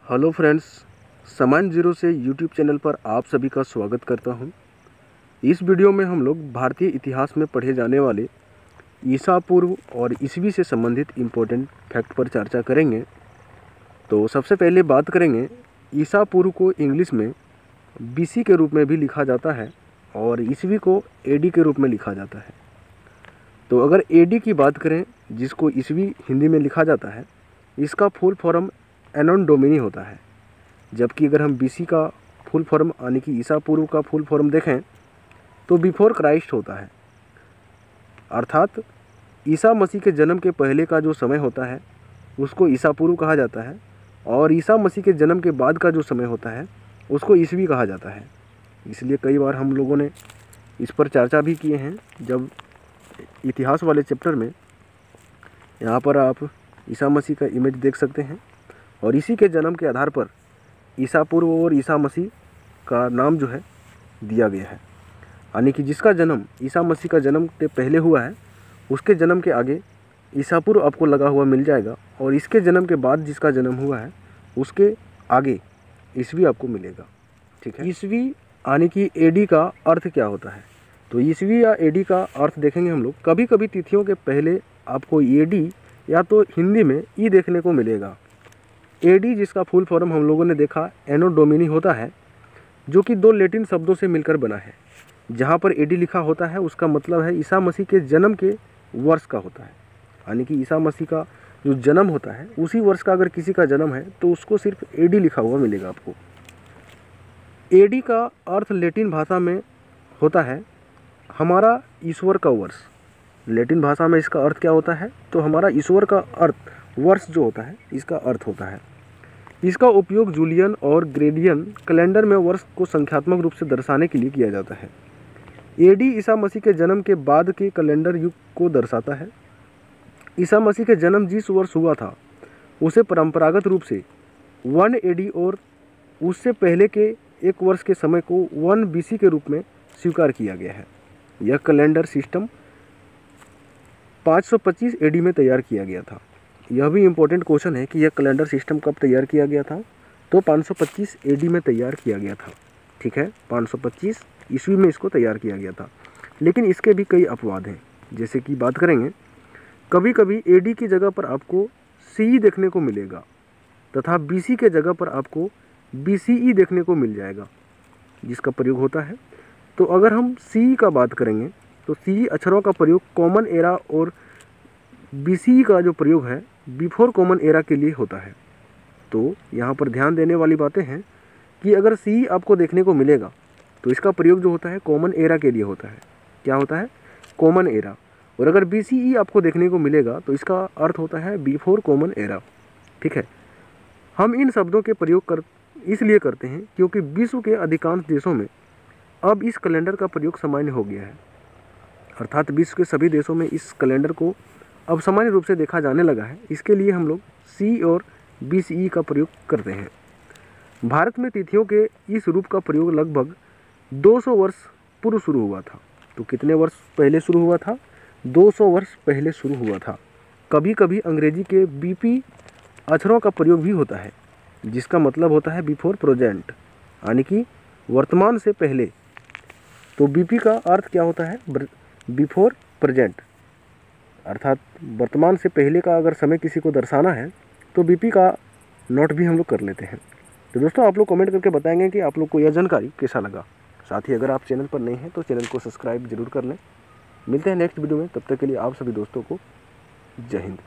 Hello friends, समान zero से YouTube channel पर आप सभी का स्वागत करता हूं। इस वीडियो में हम लोग भारतीय इतिहास में पढ़े जाने वाले ईसा पूर्व और ईसवी से संबंधित इम्पोर्टेंट फैक्ट पर चर्चा करेंगे। तो सबसे पहले बात करेंगे, ईसा पूर्व को इंग्लिश में बीसी के रूप में भी लिखा जाता है और ईसवी को एडी के रूप में लिखा जाता है। तो अगर एडी की बात करें, जिसको ईसवी हिंदी में लिखा जाता है, इसका फुल फॉर्म एनोन डोमिनी होता है। जबकि अगर हम बीसी का फुल फॉर्म यानी कि ईसा पूर्व का फुल फॉर्म देखें तो बिफोर क्राइस्ट होता है। अर्थात ईसा मसीह के जन्म के पहले का जो समय होता है उसको ईसा पूर्व कहा जाता है और ईसा मसीह के जन्म के बाद का जो समय होता है उसको ईसवी कहा जाता है। इसलिए कई बार हम लोगों ने इस पर चर्चा भी किए हैं। जब इतिहास वाले चैप्टर में यहाँ पर आप ईसा मसीह का इमेज देख सकते हैं और इसी के जन्म के आधार पर ईसा पूर्व और ईसा मसीह का नाम जो है दिया गया है। यानी कि जिसका जन्म ईसा मसीह का जन्म के पहले हुआ है उसके जन्म के आगे ईसा पूर्व आपको लगा हुआ मिल जाएगा और इसके जन्म के बाद जिसका जन्म हुआ है उसके आगे ईसवी आपको मिलेगा। ठीक है। ईसवी यानी कि एडी का अर्थ क्या होता है? तो ईसवी या एडी का अर्थ देखेंगे हम लोग। कभी कभी तिथियों के पहले आपको एडी या तो हिंदी में ई देखने को मिलेगा। एडी जिसका फुल फॉर्म हम लोगों ने देखा एनो डोमिनी होता है, जो कि दो लैटिन शब्दों से मिलकर बना है। जहाँ पर एडी लिखा होता है उसका मतलब है ईसा मसीह के जन्म के वर्ष का होता है। यानी कि ईसा मसीह का जो जन्म होता है उसी वर्ष का अगर किसी का जन्म है तो उसको सिर्फ एडी लिखा हुआ मिलेगा आपको। एडी का अर्थ लैटिन भाषा में होता है हमारा ईश्वर का वर्ष। लैटिन भाषा में इसका अर्थ क्या होता है? तो हमारा ईश्वर का अर्थ वर्ष जो होता है इसका अर्थ होता है। इसका उपयोग जूलियन और ग्रेडियन कैलेंडर में वर्ष को संख्यात्मक रूप से दर्शाने के लिए किया जाता है। एडी ईसा मसीह के जन्म के बाद के कैलेंडर युग को दर्शाता है। ईसा मसीह के जन्म जिस वर्ष हुआ था उसे परंपरागत रूप से 1 एडी और उससे पहले के एक वर्ष के समय को 1 बीसी के रूप में स्वीकार किया गया है। यह कैलेंडर सिस्टम 525 एडी में तैयार किया गया था। यह भी इम्पोर्टेंट क्वेश्चन है कि यह कैलेंडर सिस्टम कब तैयार किया गया था? तो 525 एडी में तैयार किया गया था। ठीक है, 525 ईस्वी में इसको तैयार किया गया था। लेकिन इसके भी कई अपवाद हैं। जैसे कि बात करेंगे, कभी कभी एडी की जगह पर आपको सीई देखने को मिलेगा तथा बीसी के जगह पर आपको बीसीई देखने को मिल जाएगा जिसका प्रयोग होता है। तो अगर हम सी का बात करेंगे तो सी अक्षरों का प्रयोग कॉमन एरा और बीसी का जो प्रयोग है बिफोर कॉमन एरा के लिए होता है। तो यहाँ पर ध्यान देने वाली बातें हैं कि अगर सी आपको देखने को मिलेगा तो इसका प्रयोग जो होता है कॉमन एरा के लिए होता है। क्या होता है? Common era. और अगर बीसीई आपको देखने को मिलेगा तो इसका अर्थ होता है बिफोर कॉमन एरा। ठीक है। हम इन शब्दों के प्रयोग इसलिए करते हैं क्योंकि विश्व के अधिकांश देशों में अब इस कैलेंडर का प्रयोग सामान्य हो गया है। अर्थात विश्व के सभी देशों में इस कैलेंडर को अब सामान्य रूप से देखा जाने लगा है। इसके लिए हम लोग सी और बीसीई का प्रयोग करते हैं। भारत में तिथियों के इस रूप का प्रयोग लगभग 200 वर्ष पूर्व शुरू हुआ था। तो कितने वर्ष पहले शुरू हुआ था? 200 वर्ष पहले शुरू हुआ था। कभी कभी अंग्रेजी के बीपी अक्षरों का प्रयोग भी होता है जिसका मतलब होता है बिफोर प्रेजेंट, यानी कि वर्तमान से पहले। तो बीपी का अर्थ क्या होता है? बिफोर प्रेजेंट, अर्थात वर्तमान से पहले का अगर समय किसी को दर्शाना है तो बीपी का नोट भी हम लोग कर लेते हैं। तो दोस्तों, आप लोग कमेंट करके बताएंगे कि आप लोग को यह जानकारी कैसा लगा। साथ ही अगर आप चैनल पर नए हैं तो चैनल को सब्सक्राइब जरूर कर लें। मिलते हैं नेक्स्ट वीडियो में, तब तक के लिए आप सभी दोस्तों को जय हिंद।